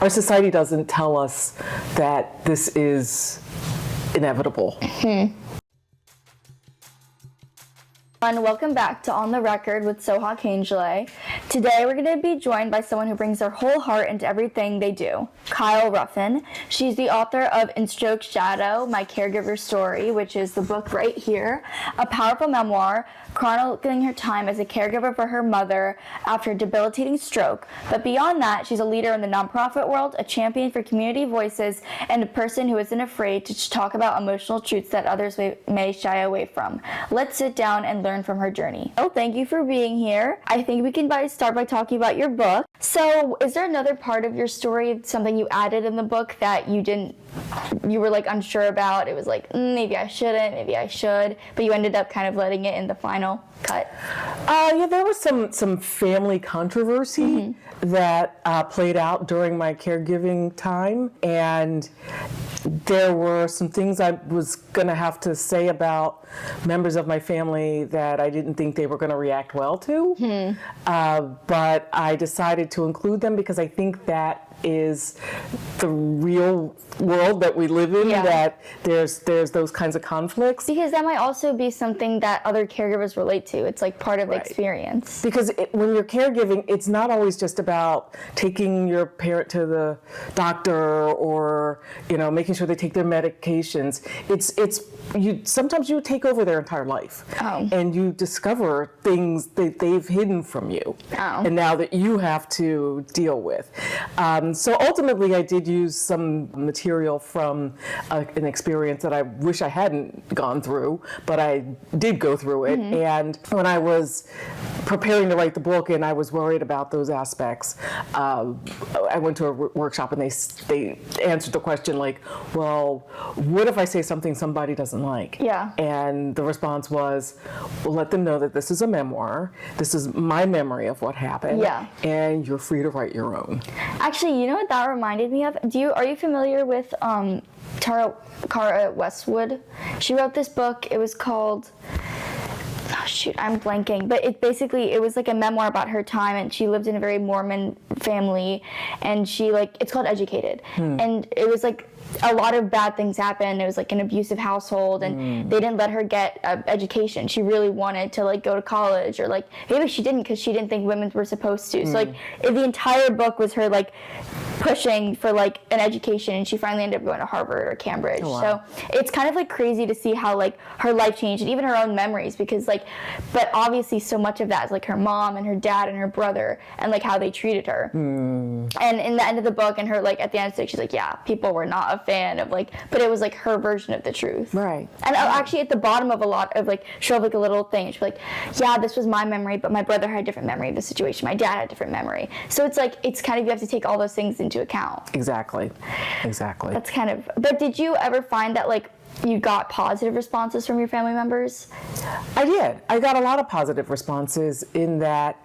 Our society doesn't tell us that this is inevitable. And welcome back to On the Record with Soha Kangelay. Today we're going to be joined by someone who brings their whole heart into everything they do, Kyle Ruffin. She's the author of In Stroke's Shadow, My Caregiver Story, which is the book right here, a powerful memoir chronicling her time as a caregiver for her mother after a debilitating stroke. But beyond that, she's a leader in the nonprofit world, a champion for community voices, and a person who isn't afraid to talk about emotional truths that others may shy away from. Let's sit down and learn from her journey. Oh, thank you for being here. I think we can start by talking about your book. So, is there another part of your story, something you added in the book that you were like unsure about? It was like, maybe I shouldn't, maybe I should, but you ended up kind of letting it in the final cut? Yeah, there was some family controversy that played out during my caregiving time, and there were some things I was going to have to say about members of my family that I didn't think they were going to react well to, but I decided to include them because I think that is the real world that we live in, that there's those kinds of conflicts. Because that might also be something that other caregivers relate to. It's like part of the experience. Because when you're caregiving, it's not always just about taking your parent to the doctor or, making sure they take their medications. Sometimes you take over their entire life, and you discover things that they've hidden from you, and now that you have to deal with. So ultimately, I did use some material from an experience that I wish I hadn't gone through, but I did go through it. And when I was preparing to write the book and I was worried about those aspects, I went to a workshop and they answered the question like, well, what if I say something somebody doesn't like? Yeah. And the response was, well, let them know that this is a memoir. This is my memory of what happened. Yeah. And you're free to write your own. Actually, you know what that reminded me of? Are you familiar with Tara Westwood? She wrote this book. It was called, oh shoot, I'm blanking. But it was like a memoir about her time, and she lived in a very Mormon family, and it's called Educated. And it was like a lot of bad things happened. It was like an abusive household, and they didn't let her get education. She really wanted to go to college, or maybe she didn't because she didn't think women were supposed to. So the entire book was her pushing for an education, and she finally ended up going to Harvard or Cambridge. Oh, wow. So it's kind of crazy to see how her life changed, and even her own memories, because but obviously so much of that is her mom and her dad and her brother and how they treated her. And in the end of the book, and her at the end of it, she's like, yeah, people were not a fan of but it was her version of the truth. Right. And actually at the bottom of a lot of she'll have a little thing. She'll be yeah, this was my memory, but my brother had a different memory of the situation. My dad had a different memory. So it's kind of, you have to take all those things into account. Exactly. That's kind of, but did you ever find that you got positive responses from your family members? I did. I got a lot of positive responses in that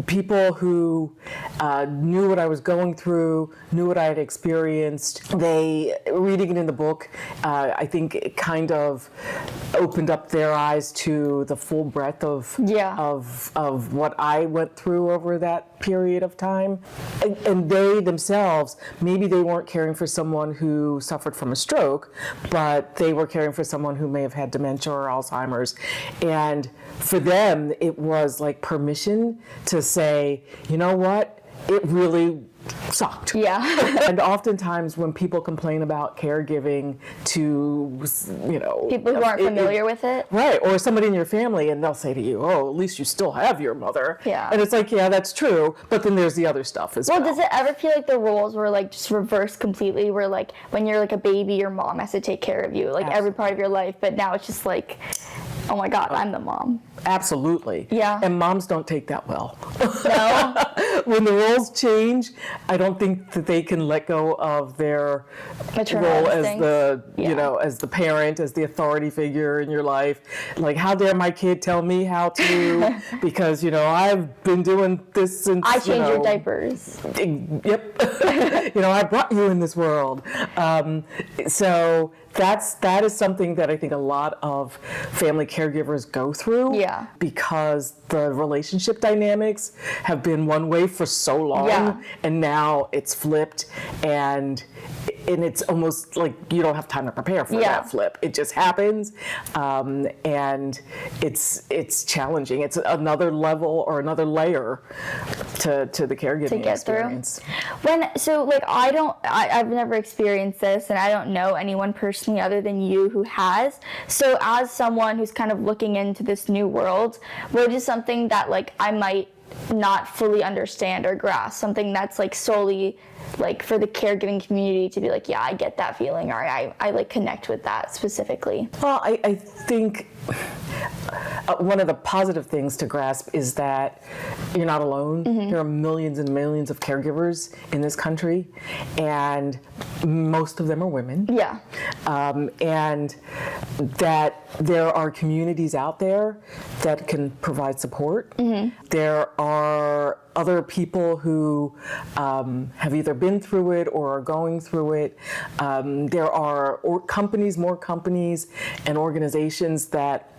people who knew what I was going through, knew what I had experienced. Reading it in the book, I think it kind of opened up their eyes to the full breadth of what I went through over that period of time. And they themselves, maybe they weren't caring for someone who suffered from a stroke, but they were caring for someone who may have had dementia or Alzheimer's. And for them, it was permission to say, you know what, it really sucked. Yeah. And oftentimes when people complain about caregiving to, people who aren't familiar with it. Right, or somebody in your family, and they'll say to you, oh, at least you still have your mother. Yeah. And it's yeah, that's true, but then there's the other stuff as well. Well, does it ever feel the roles were just reversed completely, where when you're a baby, your mom has to take care of you, every part of your life, but now it's just oh my God, I'm the mom. Absolutely. Yeah. And moms don't take that well. No? When the roles change, I don't think that they can let go of their maternal role instincts. as as the parent, as the authority figure in your life. How dare my kid tell me how to, because, I've been doing this since, I change your diapers. Yep. I brought you in this world. So that is something that I think a lot of family caregivers go through. Yeah. Yeah. Because the relationship dynamics have been one way for so long, Yeah. and now it's flipped, and it's almost like you don't have time to prepare for Yeah. that flip. It just happens, and it's challenging. It's another level or another layer to the caregiving get experience. I've never experienced this, and I don't know anyone personally other than you who has. So as someone who's kind of looking into this new world, what is something that like I might not fully understand or grasp, something that's like solely like for the caregiving community to be like, yeah, I get that feeling, or I like connect with that specifically? Well, I think one of the positive things to grasp is that you're not alone. There are millions and millions of caregivers in this country, and most of them are women. Yeah. And that there are communities out there that can provide support. There are other people who have either been through it or are going through it. There are more companies and organizations that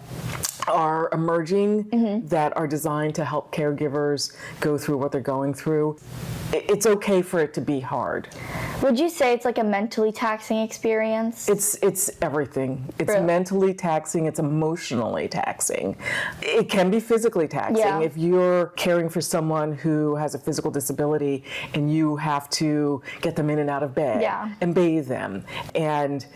are emerging that are designed to help caregivers go through what they're going through. It's okay for it to be hard. Would you say it's like a mentally taxing experience? It's everything. It's Really? mentally taxing. It's emotionally taxing. It can be physically taxing. Yeah. If you're caring for someone who has a physical disability and you have to get them in and out of bed Yeah. and bathe them, and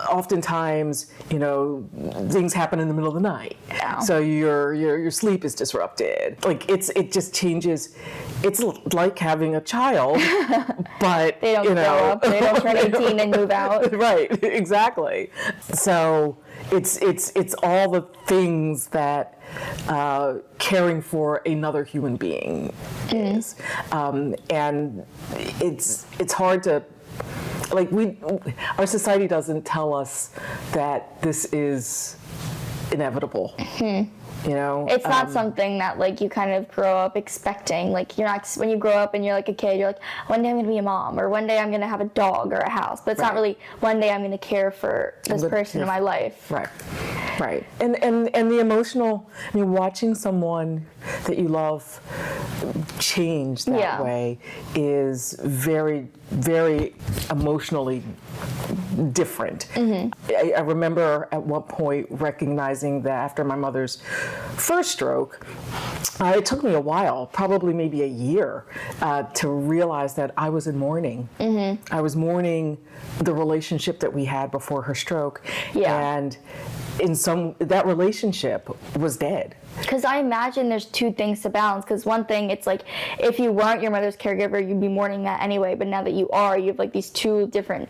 oftentimes, things happen in the middle of the night, Yeah. so your sleep is disrupted. Like it just changes. It's like having a child, but They don't grow up. They don't turn 18 and move out. Right, exactly. So it's all the things that caring for another human being is, and it's hard to, like, our society doesn't tell us that this is inevitable. It's not something that like you kind of grow up expecting. Like you're not, when you grow up and you're like a kid, you're like, one day I'm gonna be a mom, or one day I'm gonna have a dog or a house. But it's not really one day I'm gonna care for this person in my life. Right. And the emotional, watching someone that you love change that way is very, very emotionally different. I remember at one point recognizing that after my mother's first stroke, it took me a while, probably maybe a year, to realize that I was in mourning. I was mourning the relationship that we had before her stroke, and that relationship was dead. Because I imagine there's two things to balance. Because one thing, it's like if you weren't your mother's caregiver, you'd be mourning that anyway. But now that you are, you have like these two different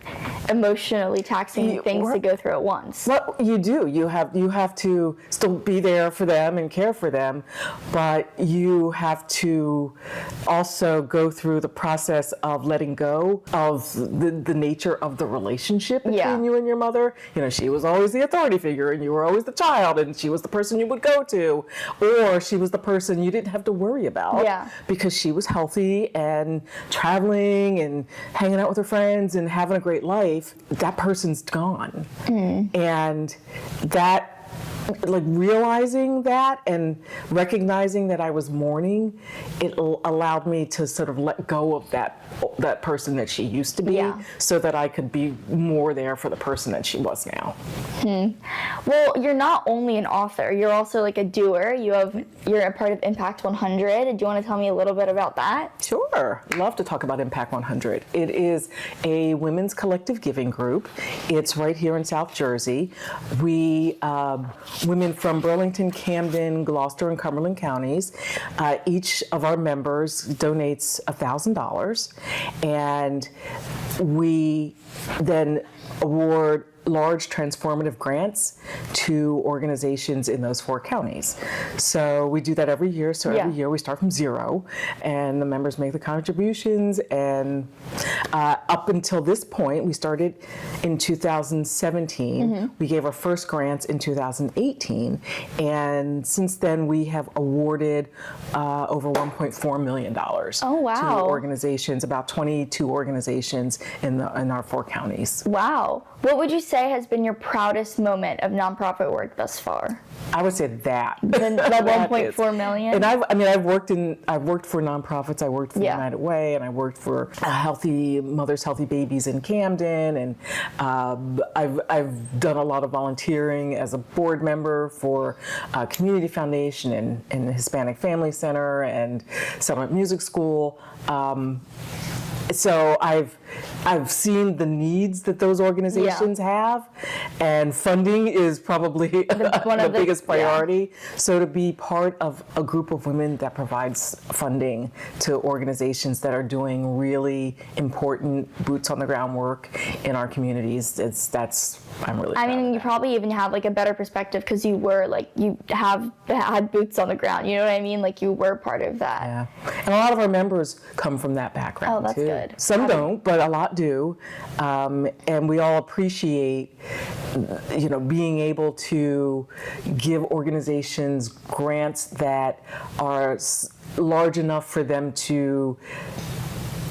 emotionally taxing things to go through at once. Well, you do. You have to still be there for them and care for them, but you have to also go through the process of letting go of the nature of the relationship between you and your mother. She was always the authority figure, and you were always the child, and she was the person you would go to. Or she was the person you didn't have to worry about because she was healthy and traveling and hanging out with her friends and having a great life. That person's gone. And that, like, realizing that and recognizing that I was mourning, it allowed me to sort of let go of that person that she used to be, so that I could be more there for the person that she was now. Well, you're not only an author, you're also like a doer. You're a part of Impact 100. Do you want to tell me a little bit about that? Sure. Love to talk about Impact 100. It is a women's collective giving group. It's right here in South Jersey. We, women from Burlington, Camden, Gloucester, and Cumberland counties, each of our members donates $1,000, and we then award large transformative grants to organizations in those 4 counties. So we do that every year. So every year we start from zero, and the members make the contributions. And up until this point, we started in 2017. We gave our first grants in 2018, and since then we have awarded over $1.4 million to organizations, about 22 organizations in our 4 counties. Wow. What would you say say has been your proudest moment of nonprofit work thus far? I would say that. The 1.4 million? And I've worked for nonprofits. I worked for United Way, and I worked for Healthy Mothers, Healthy Babies in Camden, and I've done a lot of volunteering as a board member for Community Foundation and the Hispanic Family Center and Settlement Music School. So I've seen the needs that those organizations have, and funding is probably one of the biggest priority. So to be part of a group of women that provides funding to organizations that are doing really important boots on the ground work in our communities, I'm really proud of you probably even have like a better perspective because you have had boots on the ground. You know what I mean? Like you were part of that. Yeah, and a lot of our members come from that background that's too. good. Some don't, but a lot do, and we all appreciate, being able to give organizations grants that are large enough for them to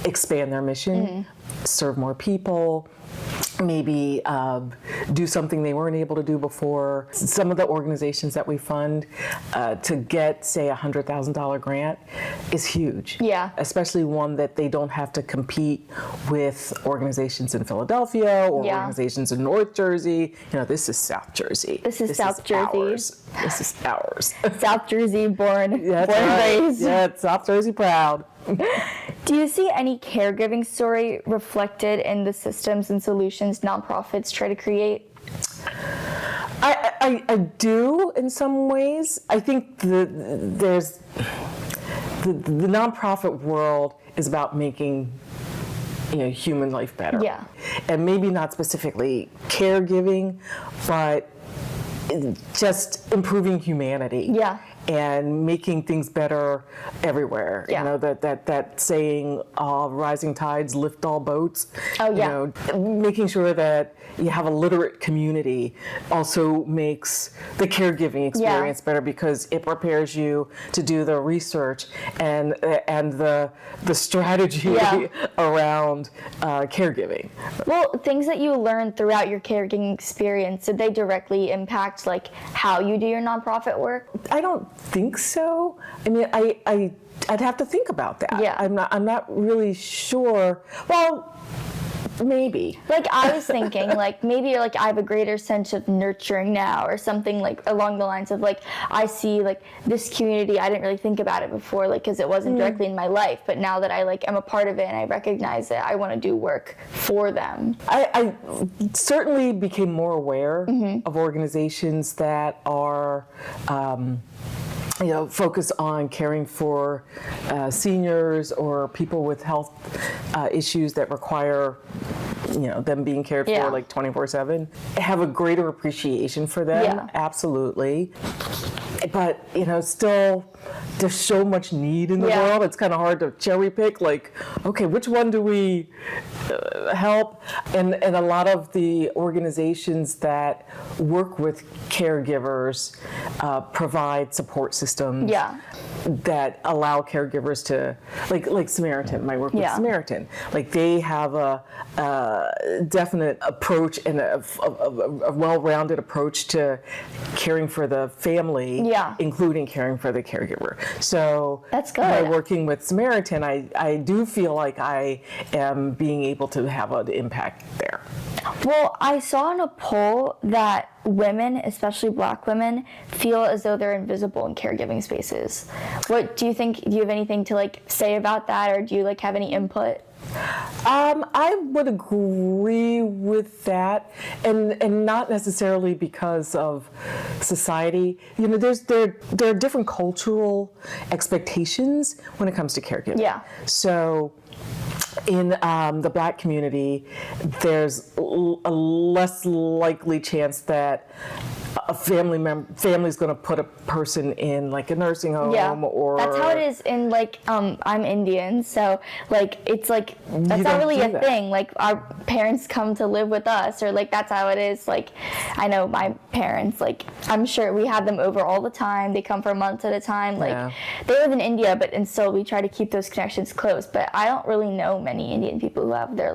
expand their mission, serve more people, maybe do something they weren't able to do before. Some of the organizations that we fund to get, say, a $100,000 grant is huge. Yeah. Especially one that they don't have to compete with organizations in Philadelphia or organizations in North Jersey. This is South Jersey. This is South Jersey. Ours. This is ours. South Jersey born and raised. Yeah, South Jersey proud. Do you see any caregiving story reflected in the systems and solutions nonprofits try to create? I do in some ways. I think there's the nonprofit world is about making human life better. Yeah. And maybe not specifically caregiving, but just improving humanity. Yeah. And making things better everywhere. Yeah. That saying, rising tides lift all boats. Oh, yeah. Making sure that you have a literate community also makes the caregiving experience better because it prepares you to do the research and the strategy around caregiving. Well, things that you learned throughout your caregiving experience, did they directly impact like how you do your nonprofit work? I don't think so. I mean, I'd have to think about that. Yeah. I'm not really sure. Well, maybe. Like I was thinking, like maybe like I have a greater sense of nurturing now, or something like along the lines of like I see like this community. I didn't really think about it before, like because it wasn't directly in my life. But now that I am a part of it and I recognize it, I want to do work for them. I certainly became more aware of organizations that are. Focus on caring for seniors or people with health issues that require, them being cared for like 24/7. Have a greater appreciation for them, absolutely. But still, there's so much need in the world. It's kind of hard to cherry pick. Like, okay, which one do we help? And a lot of the organizations that work with caregivers provide support systems that allow caregivers to, like Samaritan. My work with Samaritan, like they have a definite approach and a well-rounded approach to caring for the family, including caring for the caregiver. So that's good. By working with Samaritan, I do feel like I am being able to have an impact there. Well, I saw in a poll that women, especially Black women, feel as though they're invisible in caregiving spaces. What do you think? Do you have anything to say about that, or do you have any input? I would agree with that, and not necessarily because of society. There are different cultural expectations when it comes to caregiving. Yeah. So in the Black community, there's a less likely chance that a family's going to put a person in a nursing home or that's how it is in I'm Indian, so it's that's not really a thing. Our parents come to live with us, or that's how it is. I know my parents, I'm sure we have them over all the time. They come for months at a time. They live in India, and still we try to keep those connections close. But I don't really know many Indian people who have their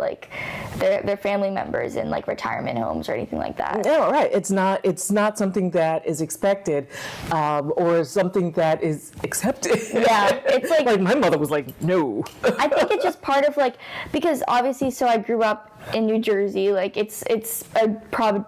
their family members in like retirement homes or anything like that. No, right. It's not something that is expected, or something that is accepted. Yeah, it's like my mother was like, no. I think it's just part of like, because obviously, so I grew up in New Jersey, like it's a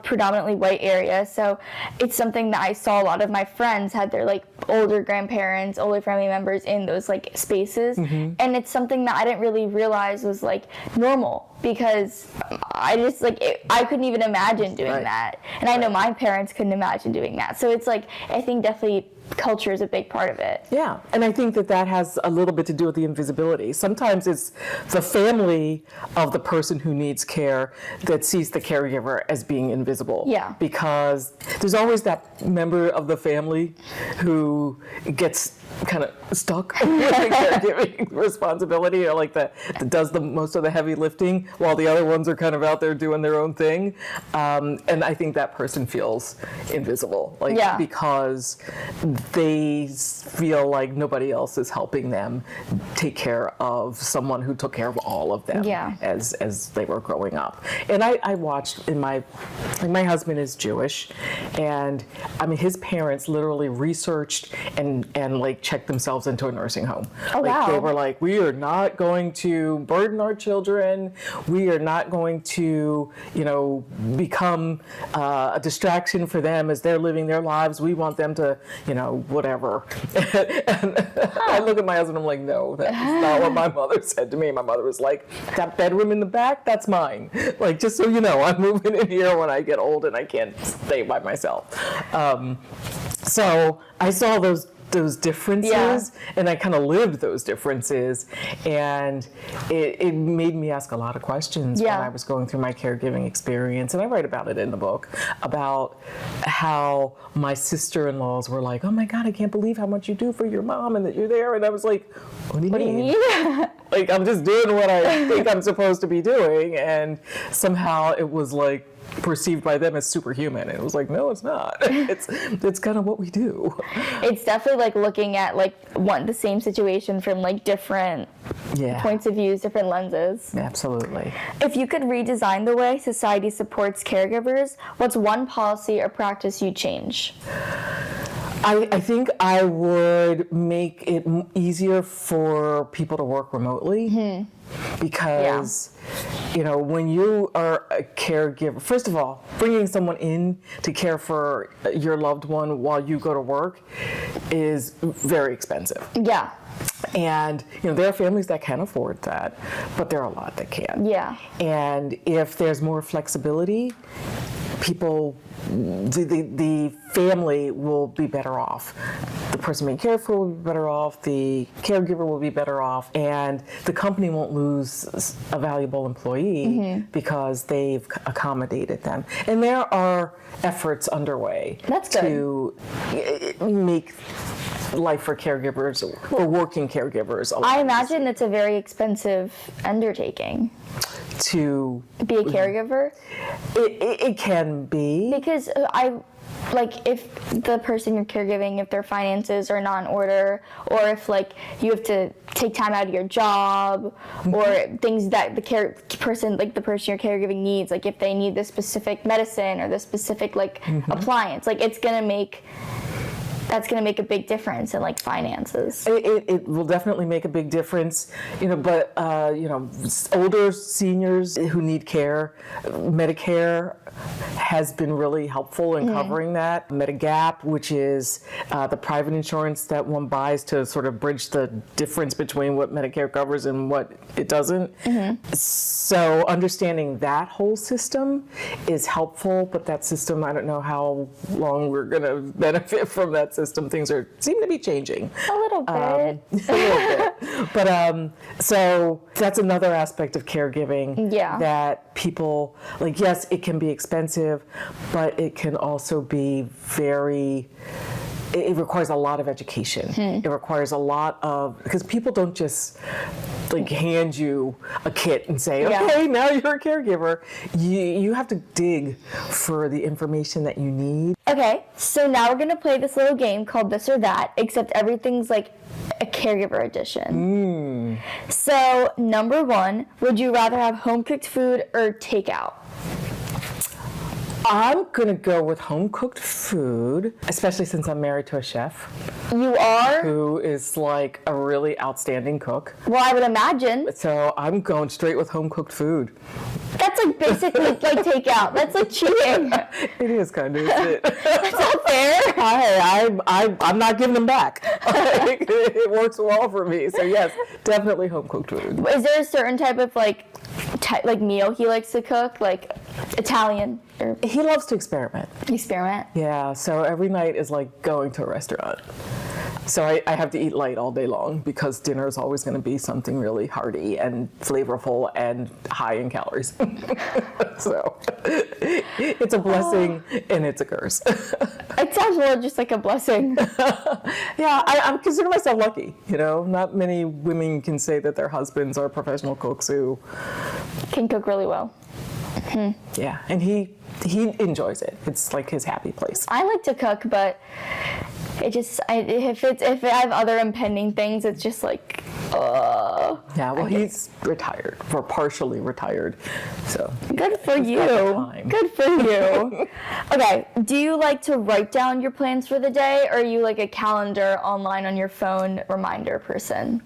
predominantly white area, so it's something that I saw a lot of my friends had their like older grandparents, older family members in those like spaces, and it's something that I didn't really realize was like normal, because I just I couldn't even imagine doing that, and I know my parents couldn't imagine doing that. So it's like, I think definitely culture is a big part of it. Yeah, and I think that has a little bit to do with the invisibility. Sometimes it's the family of the person who needs care that sees the caregiver as being invisible. Yeah. Because there's always that member of the family who gets kind of stuck with the caregiving responsibility, or like that does the most of the heavy lifting while the other ones are kind of out there doing their own thing. And I think that person feels invisible, because they feel like nobody else is helping them take care of someone who took care of all of them as they were growing up. And I watched my husband is Jewish, and I mean his parents literally researched and like checked themselves into a nursing home. They were like, we are not going to burden our children. We are not going to, become a distraction for them as they're living their lives. We want them to, whatever. And I look at my husband, I'm like, no, that's not what my mother said to me. My mother was like, that bedroom in the back, that's mine. Like, just so you know, I'm moving in here when I get old and I can't stay by myself. So I saw those differences, and I kind of lived those differences, and it made me ask a lot of questions when I was going through my caregiving experience, and I write about it in the book, about how my sister-in-laws were like, oh my God, I can't believe how much you do for your mom and that you're there, and I was like, what do you mean? Like, I'm just doing what I think I'm supposed to be doing, and somehow it was like perceived by them as superhuman, and it was like, no, it's not. It's kind of what we do. It's definitely like looking at the same situation from like different points of views, different lenses. Absolutely. If you could redesign the way society supports caregivers, what's one policy or practice you'd change? I think I would make it easier for people to work remotely, because when you are a caregiver, first of all, bringing someone in to care for your loved one while you go to work is very expensive. Yeah. And there are families that can afford that, but there are a lot that can't. Yeah. And if there's more flexibility, the family will be better off. The person being cared for will be better off, the caregiver will be better off, and the company won't lose a valuable employee because they've accommodated them. And there are efforts underway to make life for caregivers or working caregivers. I imagine it's a very expensive undertaking. To be a caregiver? It can be. Because if the person you're caregiving, if their finances are not in order, or if you have to take time out of your job, or things that the person you're caregiving needs, like if they need this specific medicine or this specific appliance, that's going to make a big difference in finances. It will definitely make a big difference, but older seniors who need care, Medicare has been really helpful in covering that. Medigap, which is the private insurance that one buys to sort of bridge the difference between what Medicare covers and what it doesn't. So understanding that whole system is helpful, but that system, I don't know how long we're going to benefit from that system. Things seem to be changing. A little bit. A little bit. But so that's another aspect of caregiving that people, yes, it can be expensive, but it can also be it requires a lot of education. It requires a lot of, because people don't just hand you a kit and say, okay, now you're a caregiver. You have to dig for the information that you need. Okay, so now we're gonna play this little game called This or That, except everything's like a caregiver edition. So, number one, would you rather have home cooked food or takeout? I'm gonna go with home cooked food, especially since I'm married to a chef You are? who is like a really outstanding cook. Well, I would imagine. So I'm going straight with home cooked food. That's like basically like takeout. That's like cheating. It is kind of, isn't it? That's not fair. I'm not giving them back. It works well for me. So yes, definitely home cooked food. Is there a certain type of like meal he likes to cook, like Italian or He loves to experiment. experiment? Yeah, so every night is like going to a restaurant. So I have to eat light all day long because dinner is always going to be something really hearty and flavorful and high in calories. So it's a blessing and it's a curse. It sounds more just like a blessing. Yeah, I consider myself lucky. You know, not many women can say that their husbands are professional cooks who, Can cook really well. yeah, and he enjoys it. It's like his happy place. I like to cook, but if I have other impending things, it's just like, Yeah, well, he's retired, or partially retired, so. good for you. time. Good for you. Okay, do you like to write down your plans for the day, or are you like a calendar online on your phone reminder person?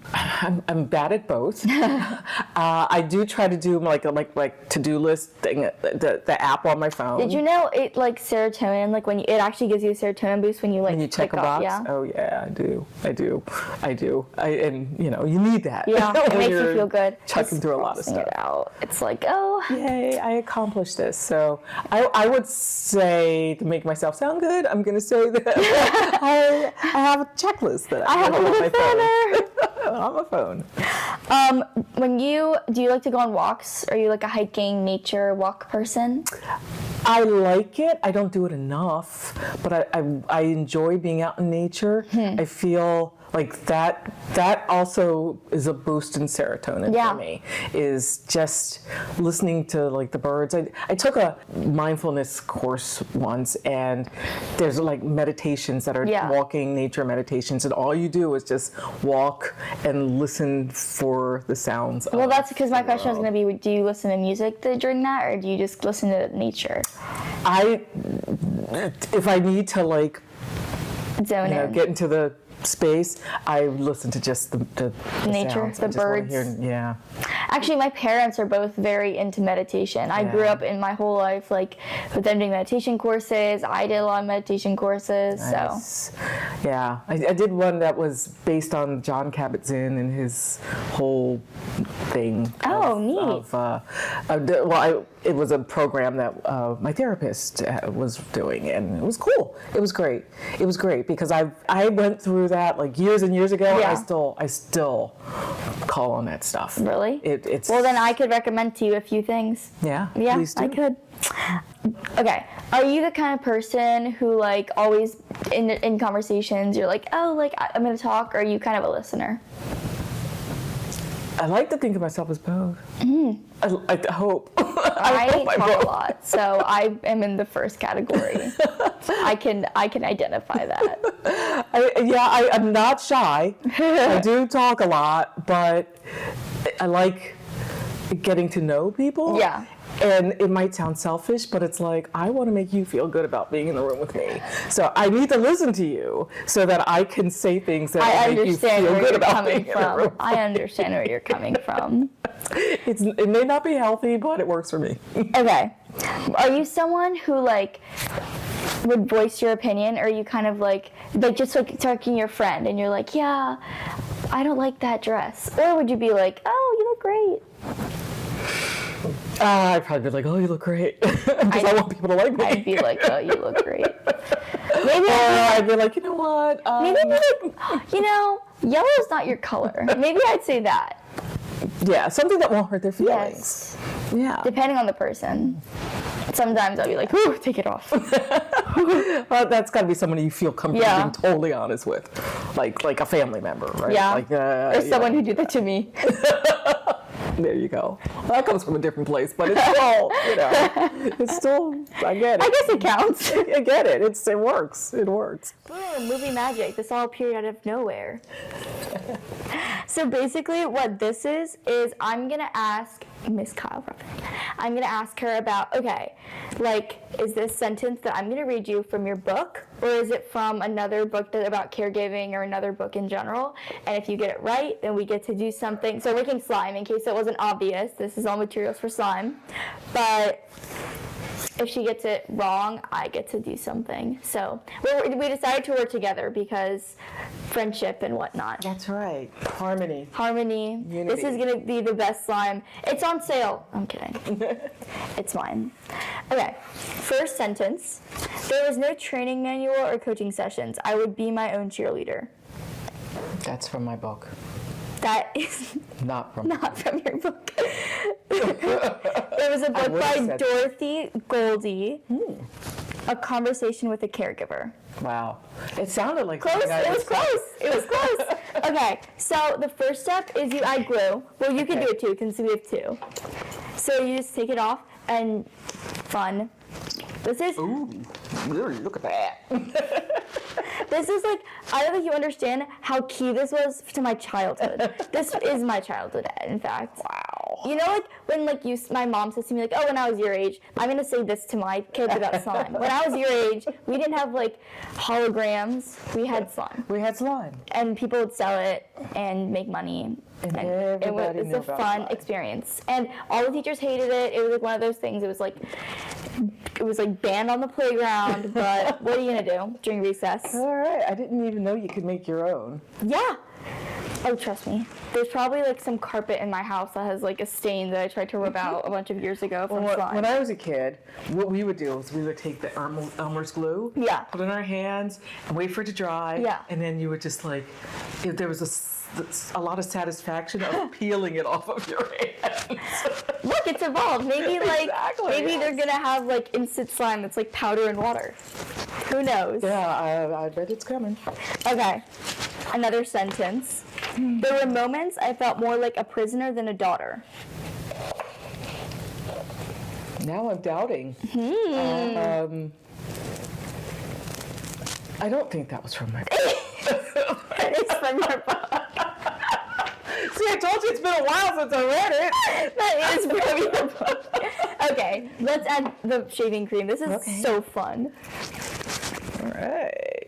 I'm bad at both. I do try to do like to-do list thing, the app on my phone. Did you know it like serotonin, like when it actually gives you a serotonin boost when you like When you check click a off, box? yeah? Oh yeah, I do. And you know, you need that. Yeah, it when makes you you're feel good. Chucking Just through a lot of crossing stuff. it out. It's like, oh, Yay, I accomplished this. So I would say, to make myself sound good, I'm going to say that I have a checklist that I have a on little my phone. On my phone. do you like to go on walks? Are you like a hiking, nature, walk person? I like it. I don't do it enough, but I enjoy being out in nature. I feel like that also is a boost in serotonin Yeah. for me, is just listening to like the birds. I took a mindfulness course once, and there's like meditations that are Yeah. walking nature meditations, and all you do is just walk and listen for the sounds. Well, that's because my question was going to be, do you listen to music during that, or do you just listen to nature? If I need to like Zone in. get into the space, I listen to just the Nature, sounds. the I just wanna birds. yeah. Actually, my parents are both very into meditation. I grew Yeah. up in my whole life, like, with them doing meditation courses. I did a lot of meditation courses, so. Nice. Yeah, I did one that was based on John Kabat-Zinn and his whole thing. Oh, neat. It was a program that my therapist was doing, and it was cool. It was great. It was great because I went through that like years and years ago, Yeah. and I still call on that stuff. Really? It's Well, then I could recommend to you a few things. yeah. Yeah, Please do. I could. Okay, are you the kind of person who like always in conversations you're like, oh, like I'm gonna talk, or are you kind of a listener? I like to think of myself as both. I hope. I hope I'm talk both. a lot, so I am in the first category. I can identify that. I'm not shy. I do talk a lot, but I like getting to know people. Yeah. And it might sound selfish, but it's like, I want to make you feel good about being in the room with me. So I need to listen to you so that I can say things that I make you understand feel where good you're about coming being in the from. room. I understand where you're coming from. It may not be healthy, but it works for me. Okay. Are you someone who like would voice your opinion, or are you kind of like just like talking to your friend and you're like, yeah, I don't like that dress? Or would you be like, oh, you look great? I'd probably be like, oh, you look great. Because I want people to like me. I'd be like, oh, you look great. Maybe Or I'd be like, you know what? maybe I'd be like, yellow's not your color. Maybe I'd say that. Yeah, something that won't hurt their feelings. Yes. Yeah. Depending on the person. Sometimes I'll be like, ooh, take it off. Well, that's got to be someone you feel comfortable Yeah. being totally honest with, like a family member, right? Yeah. Like, Or someone who did that to me. There you go. Well, that comes from a different place, but it's still, it's still. I get it. I guess it counts. I get it. It works. It works. Boom, movie magic. This all appeared out of nowhere. So basically what this is I'm going to ask Miss Kyle Ruffin. I'm going to ask her about, okay, like, is this sentence that I'm going to read you from your book, or is it from another book about caregiving or another book in general? And if you get it right, then we get to do something. So we're making slime, in case it wasn't obvious. This is all materials for slime. But if she gets it wrong, I get to do something. So we decided to work together because friendship and whatnot. That's right. Harmony. Unity. This is going to be the best slime. It's on sale. I'm kidding. It's mine. Okay. First sentence. There was no training manual or coaching sessions. I would be my own cheerleader. That's from my book. That is Not from your book. There was a book by Dorothy Goldie, A Conversation with a Caregiver. Wow. It sounded like Close. something I It was would close. It was close. Okay, so the first step is you add glue. Well, you can do it too, because we have two. So you just take it off and fun. This is. Ooh, look at that. This is like, I don't think you understand how key this was to my childhood. This is my childhood, in fact. Wow. You know, like when my mom says to me, like, oh, when I was your age, I'm gonna say this to my kids about slime. When I was your age, we didn't have like holograms. We had slime, We had slime. and people would sell it and make money. And everybody It knew was a about fun slime. experience, and all the teachers hated it. It was like one of those things. It was like banned on the playground. But what are you gonna do during recess? All right. I didn't even know you could make your own. Yeah. Oh, trust me. There's probably like some carpet in my house that has like a stain that I tried to rub out a bunch of years ago from slime. When I was a kid, what we would do is we would take the Elmer's glue, Yeah. put it in our hands, and wait for it to dry. Yeah. And then you would just like, if there was a lot of satisfaction of peeling it off of your hands. Look, it's evolved. Maybe like Exactly, maybe yes. they're gonna have like instant slime that's like powder and water. Who knows? Yeah, I bet it's coming. Okay. Another sentence. There were moments I felt more like a prisoner than a daughter. Now I'm doubting. I don't think that was from my book. It's from your book. See, I told you it's been a while since I read it. That is from your book. Okay, let's add the shaving cream. This is so fun. All right.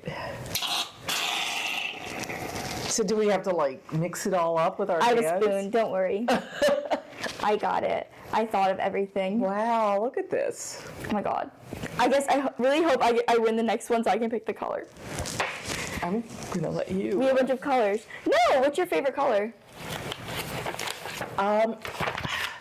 So do we have to like mix it all up with our I have hands? a spoon, don't worry. I got it. I thought of everything. Wow, look at this. Oh my god. I guess I really hope I win the next one so I can pick the color. I'm gonna let you. We have a bunch of colors. No, what's your favorite color?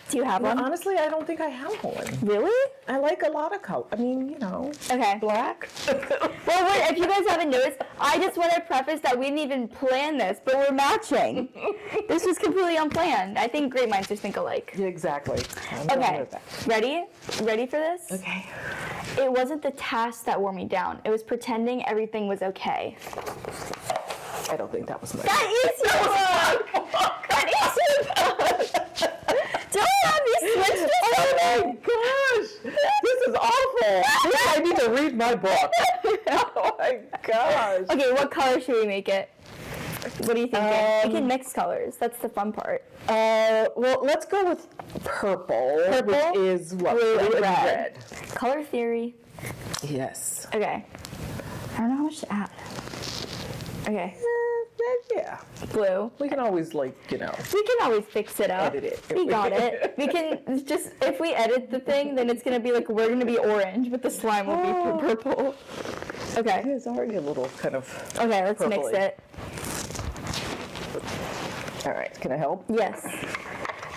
Do you have one? Honestly, I don't think I have one. Really? I like a lot of color. I mean, you know, Okay. black. Well, wait, if you guys haven't noticed, I just want to preface that we didn't even plan this, but we're matching. This was completely unplanned. I think great minds just think alike. Yeah, exactly. I'm gonna Okay, do that. ready? Ready for this? Okay. It wasn't the task that wore me down. It was pretending everything was okay. I don't think that was my. That is your book! That is your book! Don't have me switch this. Oh my gosh! This is awful. I need to read my book. Oh my gosh. Okay, what color should we make it? What do you think? We can mix colors. That's the fun part. Well, let's go with purple. Purple? Which is what? Blue and and red. Color theory. Yes. Okay. I don't know how much to add. Okay. Yeah. Blue. We can always like, you know. We can always fix it up. Edit it. We got it. We can just, if we edit the thing, then it's going to be like, we're going to be orange, but the slime will be purple. Okay. It is already a little kind of. Okay, let's mix purpley. it. All right. Can I help? Yes.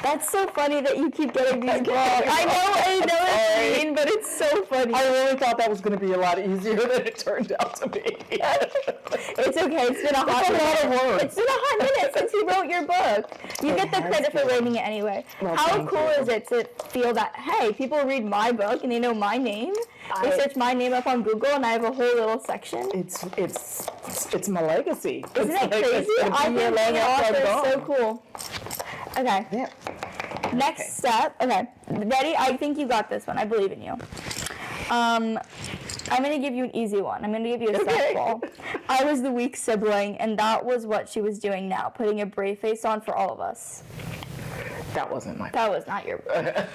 That's so funny that you keep getting these wrong. I know it's mean, but it's so funny. I really thought that was going to be a lot easier than it turned out to be. It's okay. It's been a hot minute. lot of words. It's been a hot minute since you wrote your book. You get the has credit for been. writing it anyway. Well, How thank cool you. is it to feel that, hey, people read my book and they know my name? They search my name up on Google and I have a whole little section. It's my legacy. Isn't It's it like, crazy? it's gonna I be think here long being an after I'm author is so gone. cool. Okay. Yeah. Next step. Okay. Ready? I think you got this one. I believe in you. I'm going to give you an easy one. I'm going to give you a softball. I was the weak sibling, and that was what she was doing now, putting a brave face on for all of us. That wasn't my. That was not your. There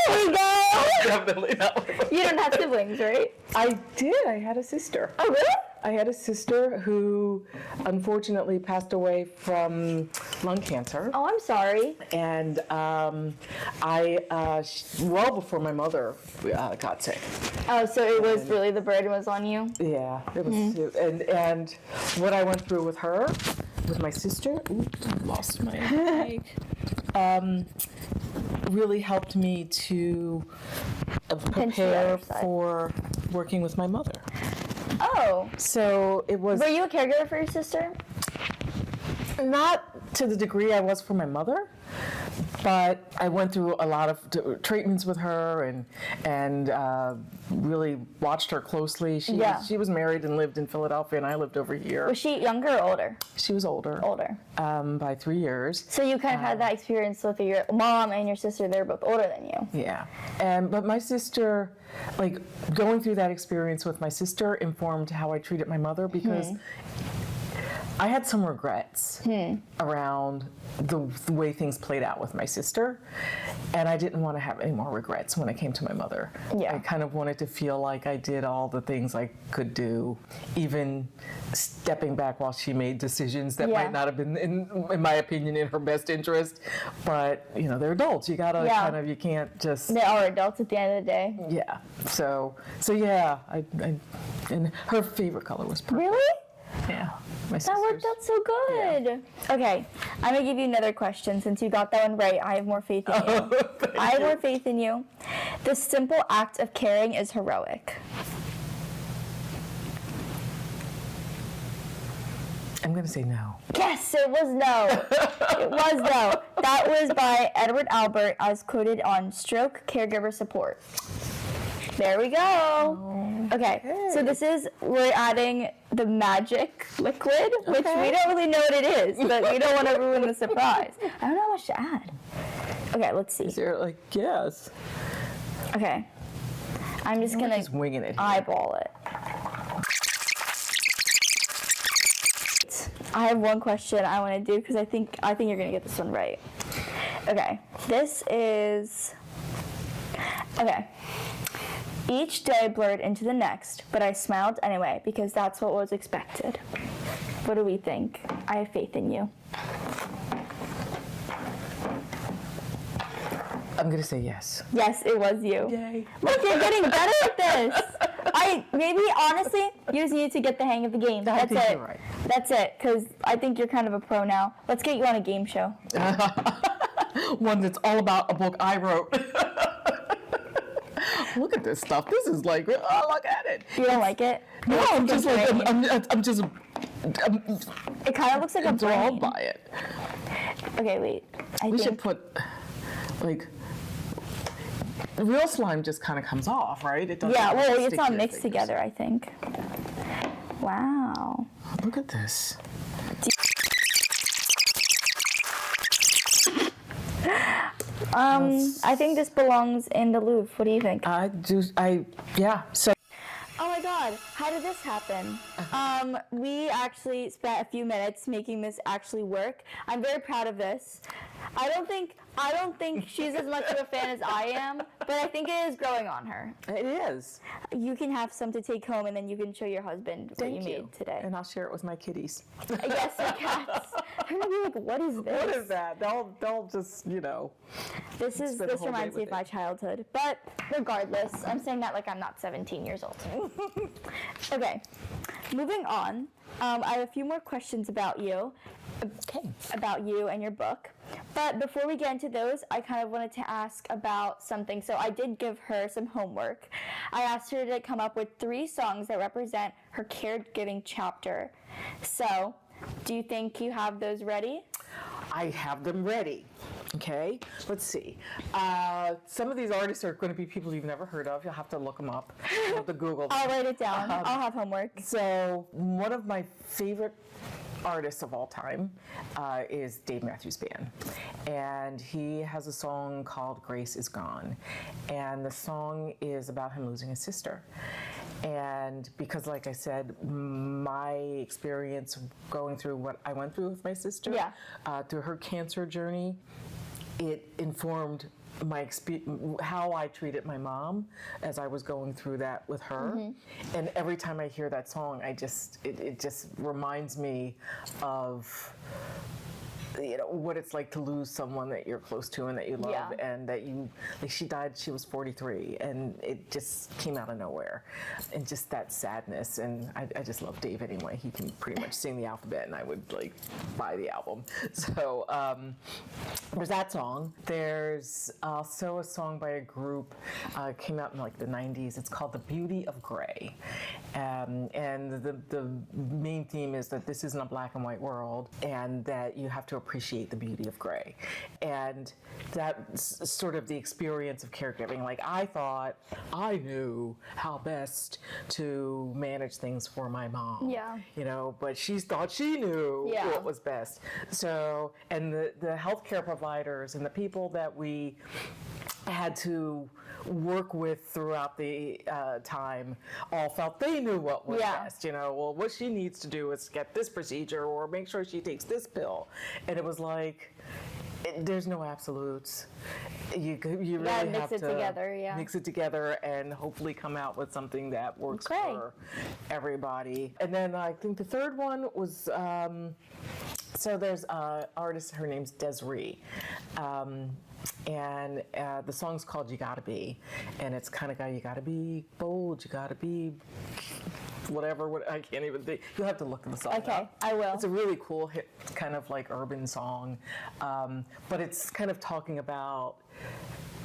we go! Definitely not. You don't have siblings, right? I did. I had a sister. Oh, really? I had a sister who unfortunately passed away from lung cancer. Oh, I'm sorry. And well before my mother got sick. Oh, so it was really the burden was on you? Yeah, it was. And what I went through with her, with my sister, lost my mic, really helped me to prepare for working with my mother. Oh. So it was. Were you a caregiver for your sister? Not to the degree I was for my mother, but I went through a lot of treatments with her and really watched her closely. She was married and lived in Philadelphia, and I lived over here. Was she younger or older? She was older. Older. By 3 years. So you kind of had that experience with your mom and your sister. They were both older than you. Yeah. But my sister, like going through that experience with my sister informed how I treated my mother because I had some regrets around the way things played out with my sister, and I didn't want to have any more regrets when it came to my mother. Yeah. I kind of wanted to feel like I did all the things I could do, even stepping back while she made decisions that might not have been, in my opinion, in her best interest. But, you know, they're adults. You gotta you can't just... They are adults at the end of the day. Yeah. So yeah, and her favorite color was purple. Really? Yeah. My That worked out so good. Yeah. Okay, I'm gonna give you another question. Since you got that one right, I have more faith in you. I have more faith in you. The simple act of caring is heroic. I'm gonna say no. Yes, it was no. It was no. That was by Edward Albert, as quoted on Stroke Caregiver Support. There we go. Okay, so we're adding the magic liquid, which we don't really know what it is, but we don't want to ruin the surprise. I don't know how much to add. Okay, let's see. Is there like, yes. Okay, I'm just gonna winging it here. eyeball it. I have one question I want to do because I think you're gonna get this one right. Okay, this is okay. Each day blurred into the next, but I smiled anyway because that's what was expected. What do we think? I have faith in you. I'm gonna say yes. Yes, it was you. Yay. Look, you're getting better at this. Honestly, you just need to get the hang of the game. That's it. You're right. That's it, because I think you're kind of a pro now. Let's get you on a game show. One that's all about a book I wrote. Look at this stuff. This is like, oh, look at it. You don't like it? No, I'm just like, I'm just. It kind of looks like a brain. Enthralled by it. Okay, wait. We should put, like, real slime just kind of comes off, right? It doesn't. Yeah, well, stick it's not to your mixed fingers. together, I think. Wow. Look at this. I think this belongs in the Louvre. What do you think? Yeah. So. Oh my God, how did this happen? We actually spent a few minutes making this actually work. I'm very proud of this. I don't think she's as much of a fan as I am, but I think it is growing on her. It is. You can have some to take home, and then you can show your husband what you made today. And I'll share it with my kitties. Yes, your cats. They're gonna be like, what is this? What is that? They'll just, you know. This reminds me of my childhood. But regardless, I'm saying that like I'm not 17 years old. Okay, moving on. I have a few more questions about you. Okay. About you and your book. But before we get into those, I kind of wanted to ask about something. So I did give her some homework. I asked her to come up with 3 songs that represent her caregiving chapter. So, do you think you have those ready? I have them ready. Okay, let's see. Some of these artists are going to be people you've never heard of. You'll have to look them up. You'll have to Google them. I'll write it down. I'll have homework. So one of my favorite artist of all time is Dave Matthews Band. And he has a song called Grace Is Gone. And the song is about him losing his sister. And because, like I said, my experience going through what I went through with my sister, through her cancer journey, it informed my how I treated my mom as I was going through that with her. And every time I hear that song, it just reminds me of what it's like to lose someone that you're close to and that you love, and that she died, she was 43, and it just came out of nowhere, and just that sadness. And I just love Dave anyway. He can pretty much sing the alphabet, and I would buy the album. So there's that song. There's also a song by a group, came out in the 90s. It's called The Beauty of Gray. And the main theme is that this isn't a black and white world, and that you have to appreciate the beauty of gray. And that's sort of the experience of caregiving. I thought I knew how best to manage things for my mom. But she thought she knew what was best. So, and the healthcare providers and the people that we had to work with throughout the time all felt they knew what was best. Well, what she needs to do is get this procedure or make sure she takes this pill. And it was there's no absolutes. You really have to mix it together and hopefully come out with something that works for everybody. And then I think the third one was, so there's an artist, her name's Desiree. And the song's called You Gotta Be. And it's kind of you gotta be bold, you gotta be whatever, I can't even think. You'll have to look at the song up. I will. It's a really cool hit, kind of urban song. But it's kind of talking about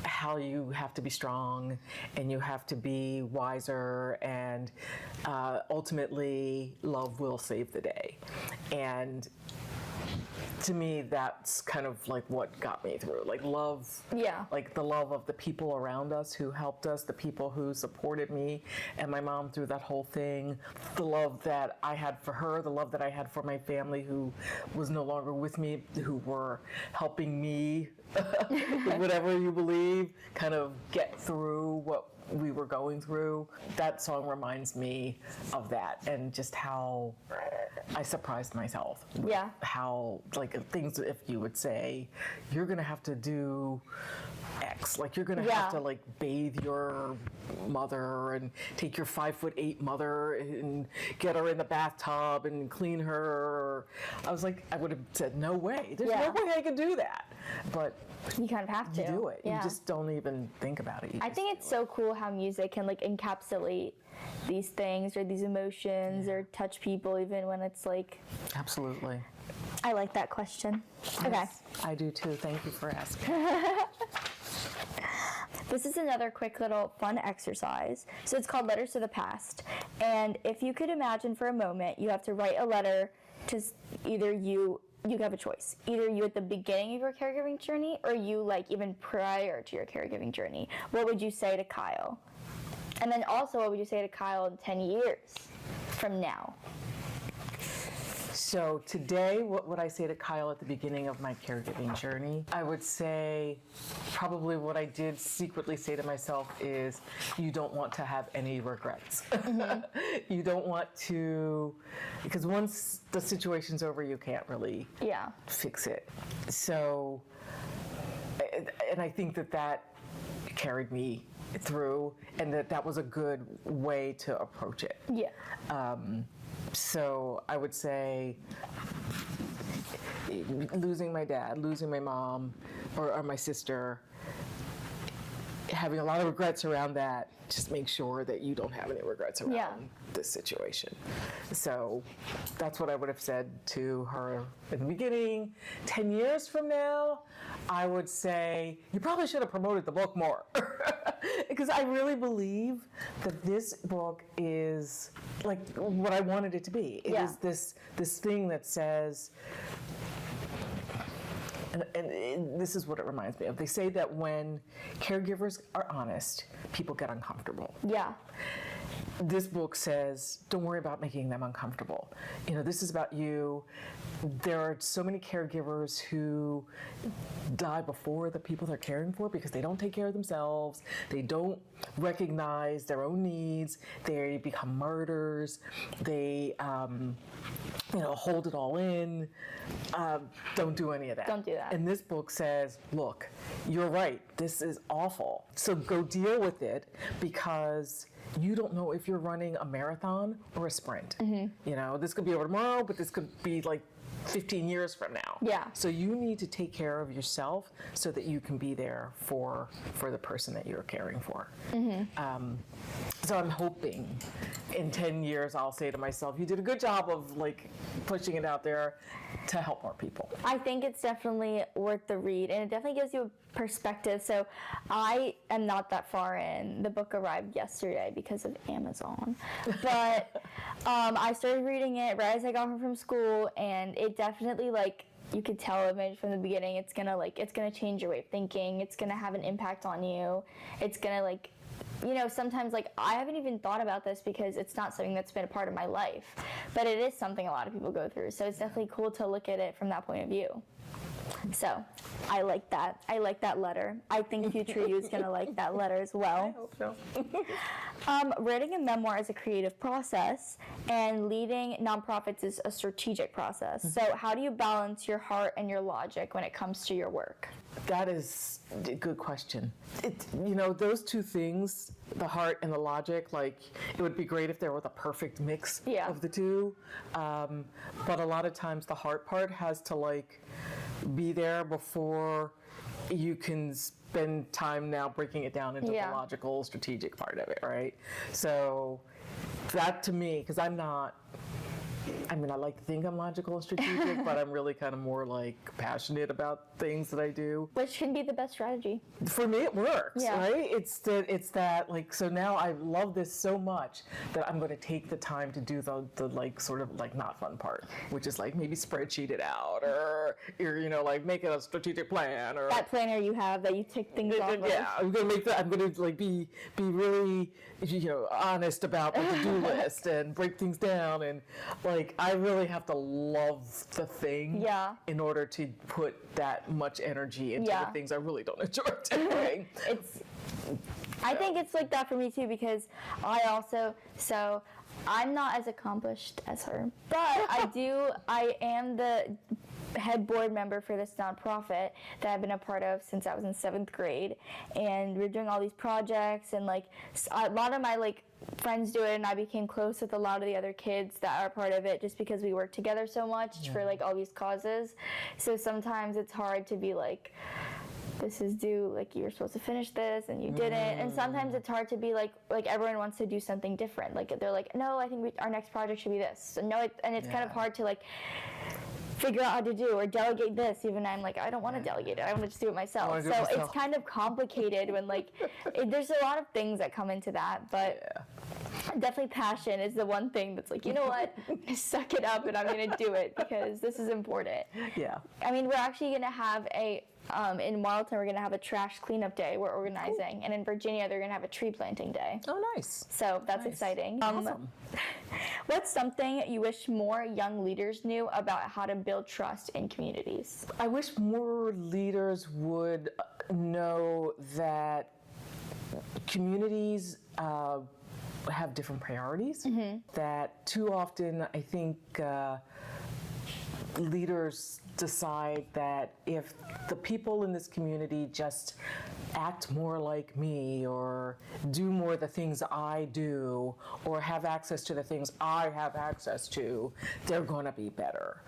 how you have to be strong and you have to be wiser, and ultimately love will save the day. And to me, that's kind of what got me through. Love, the love of the people around us who helped us, the people who supported me and my mom through that whole thing, the love that I had for her, the love that I had for my family who was no longer with me, who were helping me, whatever you believe, kind of get through what we were going through. That song reminds me of that, and just how I surprised myself. How things, if you would say you're gonna have to do X, you're gonna have to bathe your mother and take your 5'8" mother and get her in the bathtub and clean her. I was I would have said no way. There's no way I could do that. But you kind of have to. You do it. You just don't even think about it. I think it's so cool how music can encapsulate these things or these emotions or touch people even when it's Absolutely. I like that question. Yes, okay. I do too. Thank you for asking. This is another quick little fun exercise. So it's called Letters to the Past. And if you could imagine for a moment, you have to write a letter to either you have a choice. Either you at the beginning of your caregiving journey or you even prior to your caregiving journey. What would you say to Kyle? And then also, what would you say to Kyle in 10 years from now? So today, what would I say to Kyle at the beginning of my caregiving journey? I would say probably what I did secretly say to myself is, you don't want to have any regrets. You don't want to, because once the situation's over, you can't really fix it. So, and I think that carried me through, and that was a good way to approach it. So I would say losing my dad, losing my mom, or my sister, having a lot of regrets around that, just make sure that you don't have any regrets around this situation. So that's what I would have said to her in the beginning. 10 years from now, I would say, you probably should have promoted the book more. Because I really believe that this book is what I wanted it to be. It is this thing that says, and this is what it reminds me of. They say that when caregivers are honest, people get uncomfortable. this book says, don't worry about making them uncomfortable. This is about you. There are so many caregivers who die before the people they're caring for because they don't take care of themselves. They don't recognize their own needs. They become martyrs. They, hold it all in. Don't do any of that. Don't do that. And this book says, look, you're right. This is awful. So go deal with it because you don't know if you're running a marathon or a sprint. This could be over tomorrow, but this could be like 15 years from now. Yeah. So you need to take care of yourself so that you can be there for the person that you're caring for. So I'm hoping in 10 years I'll say to myself, you did a good job of pushing it out there to help more people. I think it's definitely worth the read, and it definitely gives you a perspective. So I am not that far in. The book arrived yesterday because of Amazon. But I started reading it right as I got home from school, and it definitely, you could tell it from the beginning, it's gonna change your way of thinking. It's gonna have an impact on you. It's gonna sometimes I haven't even thought about this because it's not something that's been a part of my life, but it is something a lot of people go through. So it's definitely cool to look at it from that point of view. So I like that. I like that letter. I think future you is going to like that letter as well. I hope so. Writing a memoir is a creative process, and leading nonprofits is a strategic process. So how do you balance your heart and your logic when it comes to your work? That is a good question. Those two things, the heart and the logic, it would be great if there was a perfect mix of the two. But a lot of times the heart part has to be there before you can spend time now breaking it down into the logical, strategic part of it, right? So that to me, because I like to think I'm logical and strategic, but I'm really kind of more passionate about things that I do. Which can be the best strategy. For me, it works, right? It's that so now I love this so much that I'm going to take the time to do the sort of not fun part, which is maybe spreadsheet it out or make it a strategic plan or that planner you have that you tick things off of. Yeah, I'm going to make that. I'm going to be really honest about the to-do list and break things down and I really have to love the thing in order to put that much energy into the things I really don't enjoy doing. I think it's like that for me too, because I'm not as accomplished as her, but I am the head board member for this nonprofit that I've been a part of since I was in 7th grade, and we're doing all these projects, and a lot of my friends do it, and I became close with a lot of the other kids that are part of it just because we work together so much for all these causes. So sometimes it's hard to be this is due, you were supposed to finish this and you didn't, and sometimes it's hard to be everyone wants to do something different. They're no, I think our next project should be this. And it's kind of hard to figure out how to do or delegate this. Even I'm I don't want to delegate it. I want to just do it myself. So it's kind of complicated when there's a lot of things that come into that, but definitely passion is the one thing that's you know what, suck it up and I'm going to do it because this is important. Yeah. I mean, we're actually going to have in Marlton, we're going to have a trash cleanup day we're organizing. Cool. And in Virginia, they're going to have a tree planting day. Oh, nice. So that's exciting. Awesome. What's something you wish more young leaders knew about how to build trust in communities? I wish more leaders would know that communities have different priorities, that too often I think leaders decide that if the people in this community just act more like me or do more of the things I do or have access to the things I have access to, they're going to be better.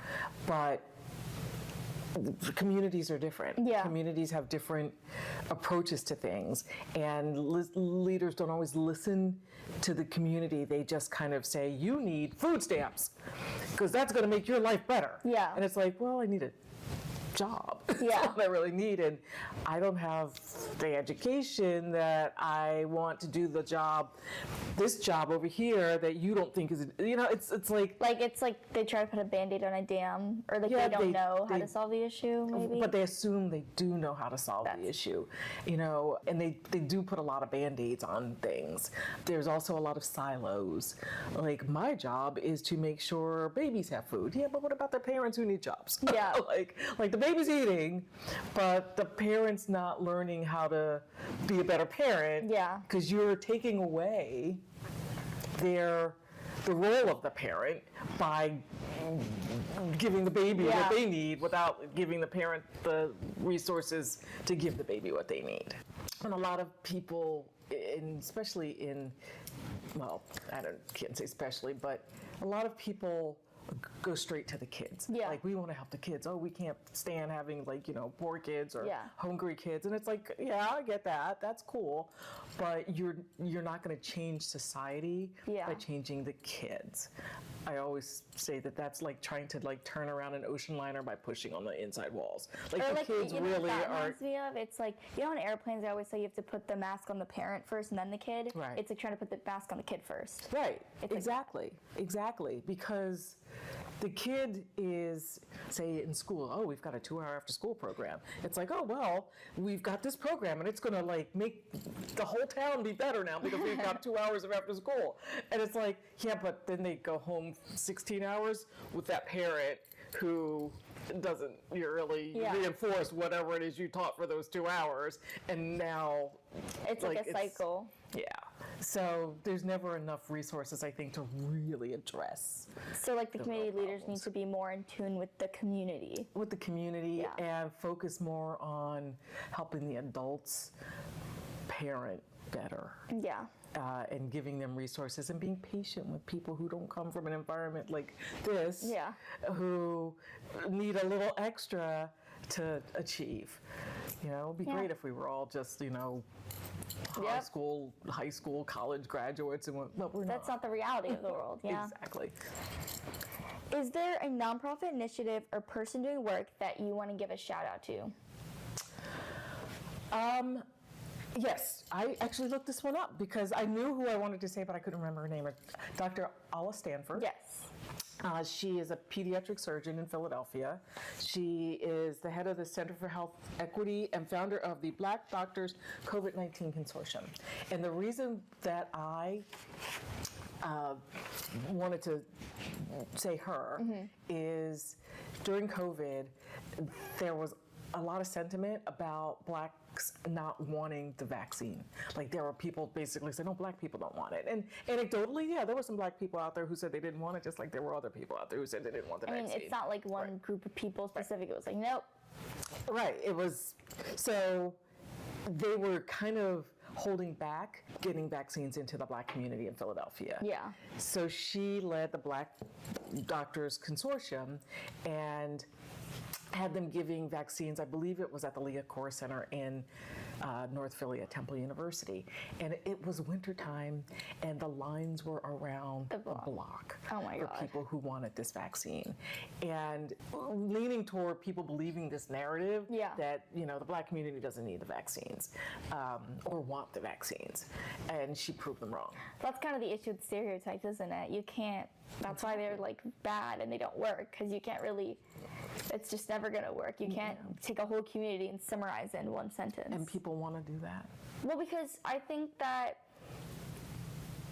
But communities are different. Yeah. Communities have different approaches to things, and leaders don't always listen to the community. They just kind of say, you need food stamps because that's going to make your life better. Yeah. And it's well, I need a job. Yeah. That's all I really need. And I don't have the education that I want to do this job over here that you don't think is, it's like. It's like they try to put a Band-Aid on a dam, or like Yeah, they don't know how to solve the issue, maybe. But they assume they do know how to solve the issue, and they do put a lot of Band-Aids on things. There's also a lot of silos. Like, my job is to make sure babies have food. Yeah, but what about their parents who need jobs? Yeah. like the baby's eating, but the parent's not learning how to be a better parent. Yeah. Because you're taking away the role of the parent by giving the baby what they need without giving the parent the resources to give the baby what they need. And a lot of people, especially can't say especially, but a lot of people go straight to the kids. Yeah. Like, we want to help the kids. Oh, we can't stand having poor kids or hungry kids. And it's like, yeah, I get that. That's cool. But you're not going to change society by changing the kids. I always say that that's like trying to turn around an ocean liner by pushing on the inside walls. Like, or the like, kids really that are. reminds me of, it's like, on airplanes they always say you have to put the mask on the parent first and then the kid. Right. It's like trying to put the mask on the kid first. Right, It's exactly, because the kid is, say, in school, oh, we've got a 2-hour after school program. It's like, oh, well, we've got this program and it's going to make the whole town be better now because we've got 2 hours of after school. And it's like, yeah, but then they go home 16 hours with that parent who doesn't really reinforce whatever it is you taught for those 2 hours. And now it's like a cycle. Yeah. So there's never enough resources, I think, to really address. So the community leaders need to be more in tune with the community. With the community and focus more on helping the adults parent better. Yeah. And giving them resources and being patient with people who don't come from an environment like this, who need a little extra to achieve. It'd be great if we were all just, high school, college graduates, but we're not. That's not the reality of the world. Yeah. Exactly. Is there a nonprofit initiative or person doing work that you want to give a shout out to? Yes, I actually looked this one up because I knew who I wanted to say, but I couldn't remember her name. Dr. Alla Stanford. Yes. She is a pediatric surgeon in Philadelphia. She is the head of the Center for Health Equity and founder of the Black Doctors COVID-19 Consortium. And the reason that I wanted to say her is during COVID, there was a lot of sentiment about Blacks not wanting the vaccine. Like, there were people basically saying, no, Black people don't want it. And anecdotally, yeah, there were some Black people out there who said they didn't want it, just like there were other people out there who said they didn't want the vaccine. It's not like one group of people specific. It was like, nope. Right. It was, so they were kind of holding back getting vaccines into the Black community in Philadelphia. Yeah. So she led the Black Doctors Consortium and had them giving vaccines. I believe it was at the Leah Core Center in North Philly at Temple University. And it was wintertime, and the lines were around the block Oh my for God. people who wanted this vaccine. And leaning toward people believing this narrative that, the Black community doesn't need the vaccines or want the vaccines. And she proved them wrong. That's kind of the issue with stereotypes, isn't it? You can't, that's why they're bad and they don't work, because you can't really, it's just never going to work. You can't take a whole community and summarize it in one sentence. And people want to do that. Well, because I think that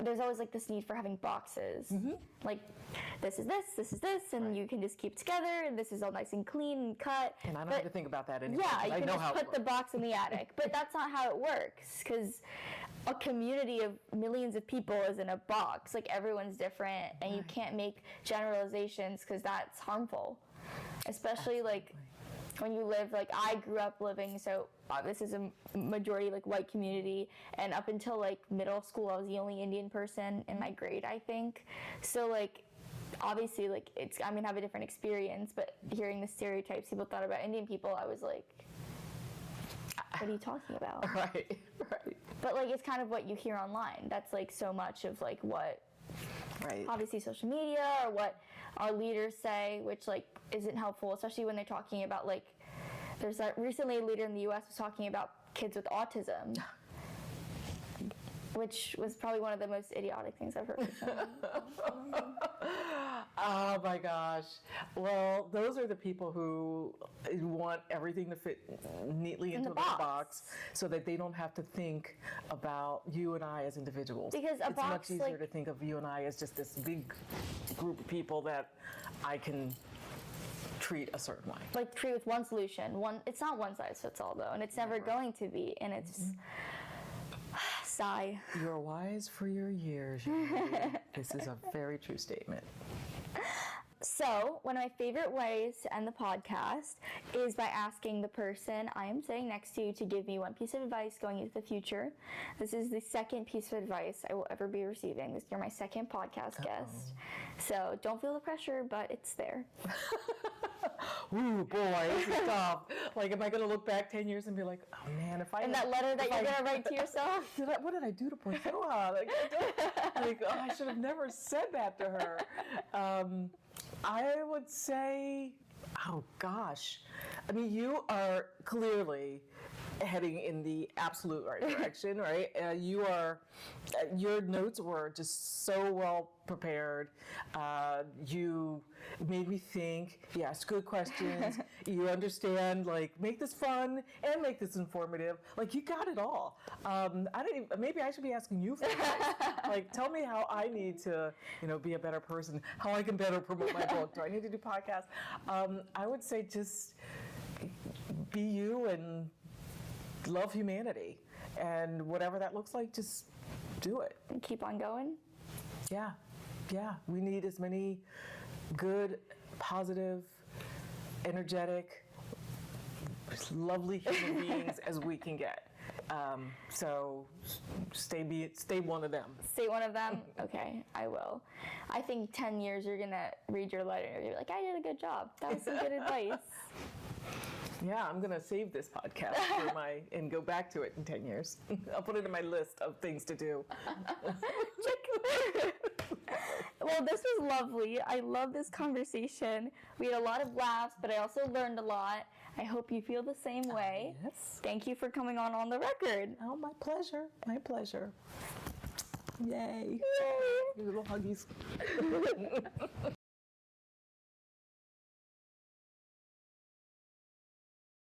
there's always this need for having boxes. Like, this is this, and you can just keep together, and this is all nice and clean and cut. And I don't have to think about that anymore. Yeah, you I can know just put the box in the attic. But that's not how it works, because a community of millions of people is in a box. Everyone's different, and you can't make generalizations, because that's harmful. Especially when you live, I grew up living, so this is a majority white community, and up until middle school I was the only Indian person in my grade, I think. So obviously it's, I'm gonna have a different experience, but hearing the stereotypes people thought about Indian people, I was like, what are you talking about? Right. But it's kind of what you hear online. That's so much of what obviously social media or what our leaders say, which isn't helpful, especially when they're talking about There's recently a leader in the U.S. was talking about kids with autism, which was probably one of the most idiotic things I've heard. Oh my gosh. Well, those are the people who want everything to fit neatly into the their box. box so that they don't have to think about you and I as individuals. Because it's box, much easier to think of you and I as just this big group of people that I can treat a certain way. Like treat with one solution. It's not one size fits all though, and it's never going to be. And it's sigh. You're wise for your years. Young lady. This is a very true statement. So, one of my favorite ways to end the podcast is by asking the person I am sitting next to give me one piece of advice going into the future. This is the second piece of advice I will ever be receiving. You're my second podcast guest. So, don't feel the pressure, but it's there. Ooh, boy, this is tough. Like, am I going to look back 10 years and be like, oh man, if I... And that letter that you're going to write to yourself? What did I do to poor Soha? I should have never said that to her. I would say, oh gosh. I mean, you are clearly heading in the absolute right direction, right? Your notes were just so well prepared. You made me think. You asked good questions. You understand, like, make this fun and make this informative. Like, you got it all. Maybe I should be asking you for advice. Like, tell me how I need to, be a better person, how I can better promote my book. Do I need to do podcasts? I would say just be you and love humanity. And whatever that looks like, just do it. And keep on going? Yeah. We need as many good, positive, energetic, lovely human beings as we can get. So stay one of them. Stay one of them? Okay, I will. I think 10 years you're going to read your letter and you're like, I did a good job. That was some good advice. Yeah, I'm going to save this podcast and go back to it in 10 years. I'll put it in my list of things to do. Well, this was lovely. I love this conversation. We had a lot of laughs, but I also learned a lot. I hope you feel the same way. Yes. Thank you for coming on the record. Oh, my pleasure. My pleasure. Yay. Yay. Little huggies.